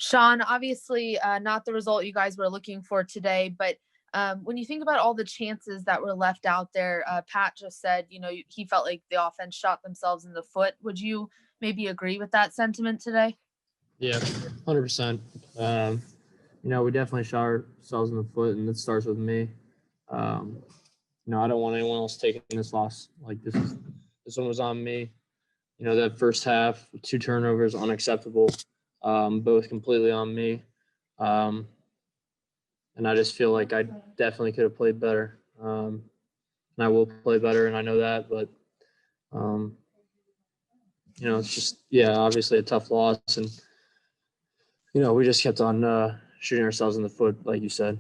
Sean, obviously not the result you guys were looking for today, but when you think about all the chances that were left out there, Pat just said, he felt like the offense shot themselves in the foot. Would you maybe agree with that sentiment today? Yeah, 100%. We definitely shot ourselves in the foot, and it starts with me. I don't want anyone else taking this loss. Like this one was on me. That first half, 2 turnovers, unacceptable. Both completely on me. And I just feel like I definitely could have played better. And I will play better, and I know that. But, it's just, obviously a tough loss. And, we just kept on shooting ourselves in the foot, like you said.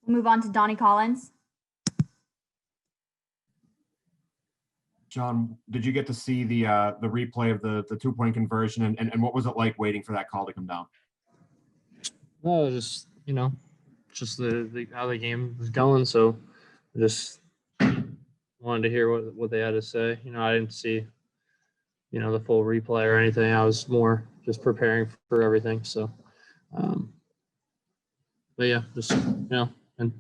We'll move on to Donnie Collins. John, did you get to see the replay of the 2-point conversion, and what was it like waiting for that call to come down? No, just just the how the game was going. So, just wanted to hear what they had to say. I didn't see the full replay or anything. I was more just preparing for everything. So, but yeah, just and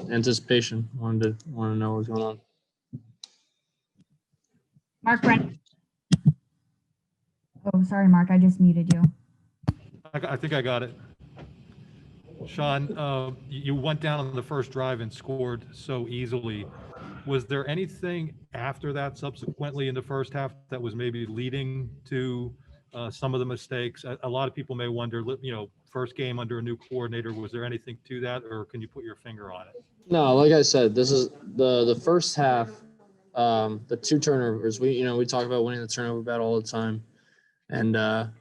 anticipation. Wanted to know what was going on. Mark Brennan. Oh, sorry, Mark. I just muted you. I think I got it. Sean, you went down on the first drive and scored so easily. Was there anything after that subsequently in the first half that was maybe leading to some of the mistakes? A lot of people may wonder, first game under a new coordinator, was there anything to that, or can you put your finger on it? No, like I said, this is the first half. The 2 turnovers, we talk about winning the turnover battle all the time, and the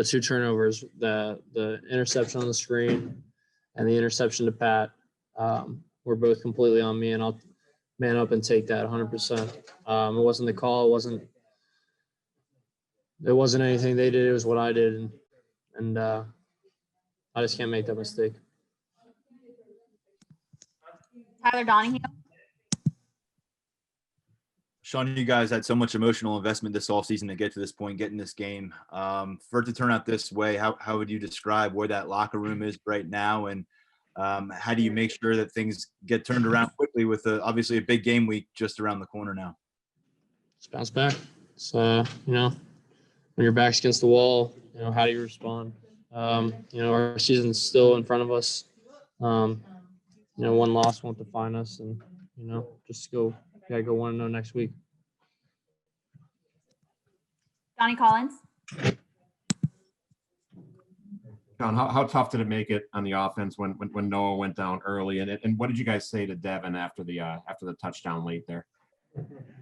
2 turnovers, the interception on the screen and the interception to Pat, were both completely on me, and I'll man up and take that 100%. It wasn't the call, it wasn't anything they did, it was what I did, and I just can't make that mistake. Tyler Donahue. Sean, you guys had so much emotional investment this offseason to get to this point, get in this game. For it to turn out this way, how would you describe where that locker room is right now? And how do you make sure that things get turned around quickly with obviously a big game week just around the corner now? Just bounce back. So, when your back's against the wall, how do you respond? Our season's still in front of us. One loss won't define us, and, just gotta go 1-0 next week. Donnie Collins. John, how tough did it make it on the offense when Noah went down early? And what did you guys say to Devin after the touchdown late there?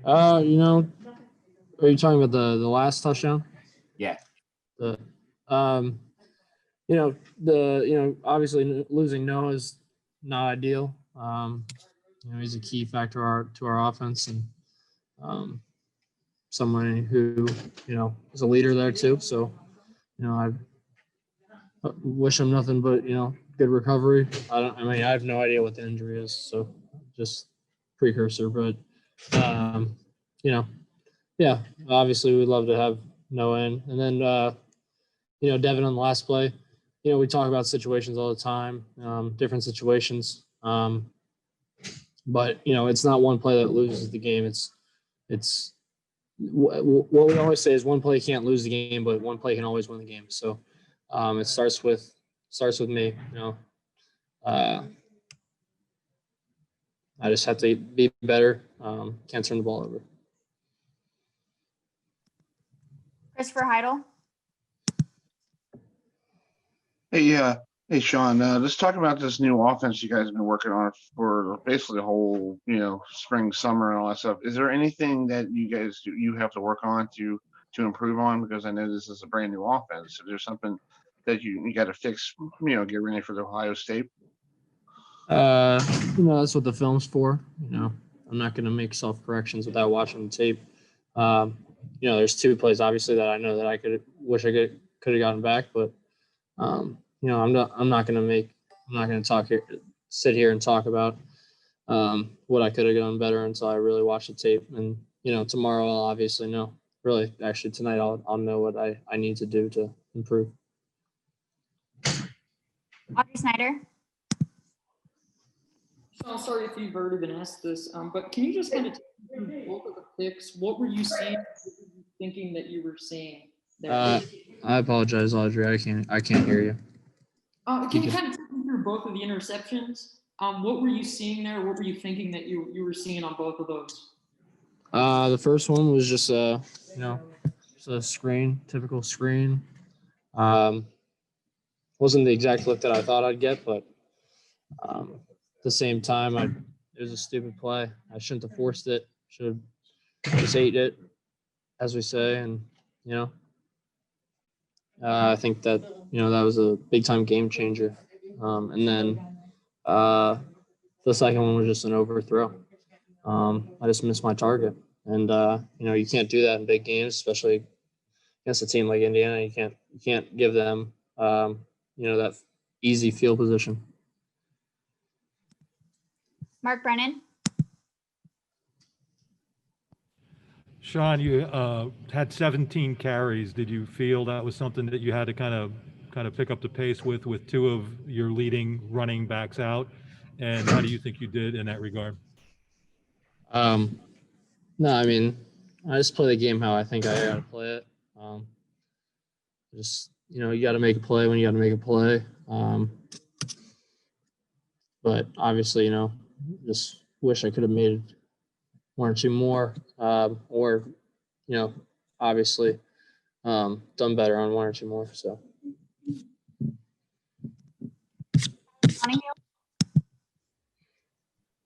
Are you talking about the last touchdown? Yeah. Obviously losing Noah is not ideal. He's a key factor to our offense, and someone who is a leader there too. So I wish him nothing but good recovery. I have no idea what the injury is, so just precursor. But yeah, obviously we'd love to have Noah in, and then Devin on the last play. We talk about situations all the time, different situations. But it's not one play that loses the game. It's what we always say is one play can't lose the game, but one play can always win the game. So it starts with me. I just have to be better. Can't turn the ball over. Christopher Heidel. Hey, Sean. Let's talk about this new offense you guys have been working on for basically the whole, spring, summer, and all that stuff. Is there anything that you have to work on to improve on? Because I know this is a brand new offense. Is there something that you got to fix? Get ready for the Ohio State. That's what the film's for. I'm not going to make self corrections without watching the tape. There's 2 plays obviously that I know that I could have gotten back, but I'm not going to sit here and talk about what I could have done better until I really watch the tape. And tomorrow I'll obviously know really, actually tonight I'll know what I need to do to improve. Audrey Snyder. Sean, sorry if you've already been asked this, but can you just kind of take me through both of the picks? What were you seeing? What were you thinking that you were seeing there? I apologize, Audrey. I can't hear you. Can you kind of take me through both of the interceptions? What were you seeing there? What were you thinking that you were seeing on both of those? The first one was just just a screen, typical screen. Wasn't the exact look that I thought I'd get, but at the same time, it was a stupid play. I shouldn't have forced it. Should have just ate it, as we say, and I think that that was a big time game changer. And then the second one was just an overthrow. I just missed my target, and you can't do that in big games, especially against a team like Indiana. You can't give them that easy field position. Mark Brennan. Sean, you had 17 carries. Did you feel that was something that you had to kind of pick up the pace with two of your leading running backs out? And how do you think you did in that regard? No, I mean, I just play the game how I think I got to play it. You got to make a play when you got to make a play. But obviously, just wish I could have made one or two more, or obviously done better on one or two more. So.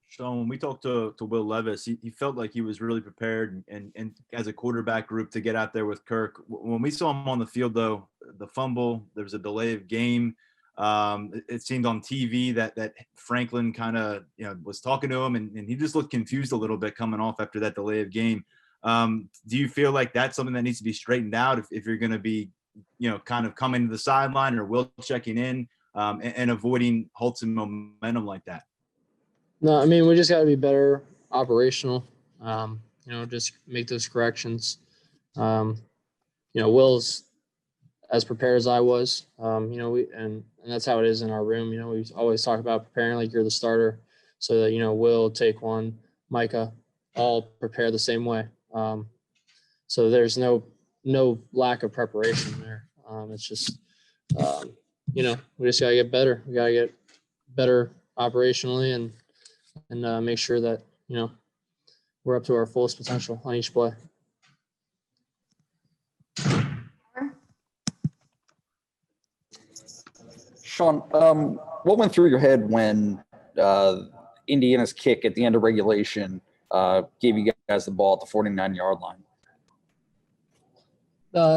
Sean, when we talked to Will Levis, he felt like he was really prepared and as a quarterback group to get out there with Kirk. When we saw him on the field, though, the fumble, there was a delay of game. It seemed on TV that Franklin kind of was talking to him, and he just looked confused a little bit coming off after that delay of game. Do you feel like that's something that needs to be straightened out if you're going to be kind of coming to the sideline or Will checking in and avoiding halts and momentum like that? No, I mean, we just got to be better operational. Just make those corrections. Will's as prepared as I was. And that's how it is in our room. We always talk about preparing like you're the starter, so that Will, Taquan, Micah, all prepare the same way. So there's no lack of preparation there. It's just we just gotta get better. We gotta get better operationally and make sure that we're up to our fullest potential on each play. Sean, what went through your head when Indiana's kick at the end of regulation gave you guys the ball at the 49-yard line?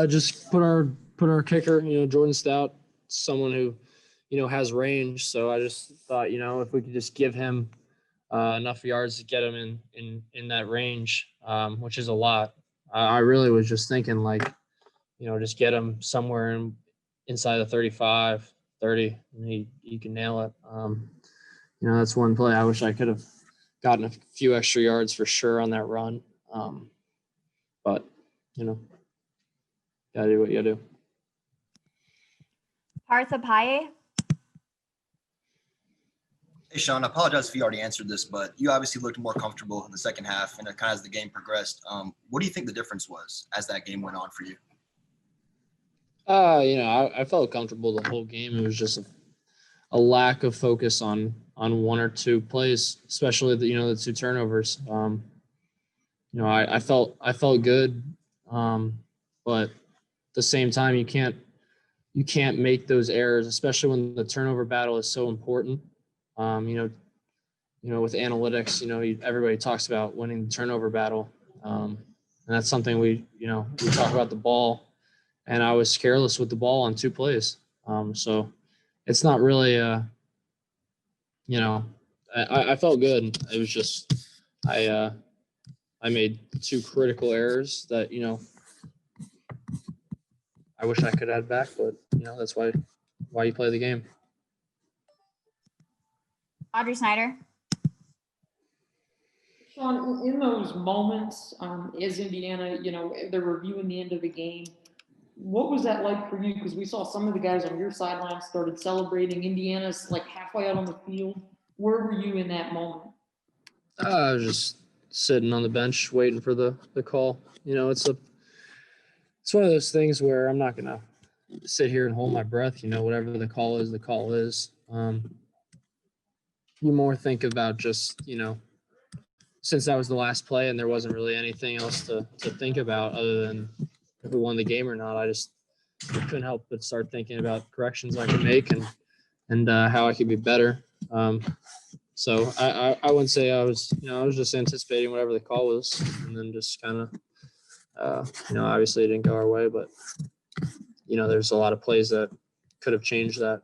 Just put our kicker, Jordan Stout, someone who has range. So I just thought, if we could just give him enough yards to get him in that range, which is a lot. I really was just thinking just get him somewhere inside the 35, 30, and he can nail it. That's one play. I wish I could have gotten a few extra yards for sure on that run. But gotta do what you gotta do. Partha Paye. Hey, Sean, I apologize if you already answered this, but you obviously looked more comfortable in the second half and kind of as the game progressed. What do you think the difference was as that game went on for you? I felt comfortable the whole game. It was just a lack of focus on one or two plays, especially the two turnovers. I felt good, but at the same time, you can't make those errors, especially when the turnover battle is so important. With analytics, everybody talks about winning the turnover battle, and that's something we talk about the ball. And I was careless with the ball on two plays. So it's not really, I felt good. It was just, I made two critical errors that, I wish I could add back, but that's why you play the game. Audrey Snyder. Sean, in those moments, as Indiana, they're reviewing the end of the game, what was that like for you? Because we saw some of the guys on your sideline started celebrating. Indiana's like halfway out on the field. Where were you in that moment? I was just sitting on the bench waiting for the call. It's one of those things where I'm not gonna sit here and hold my breath. Whatever the call is, the call is. You more think about just since that was the last play and there wasn't really anything else to think about other than if we won the game or not. I just couldn't help but start thinking about corrections I could make and how I could be better. So I wouldn't say I was just anticipating whatever the call was, and then just kind of, obviously it didn't go our way, but there's a lot of plays that could have changed that.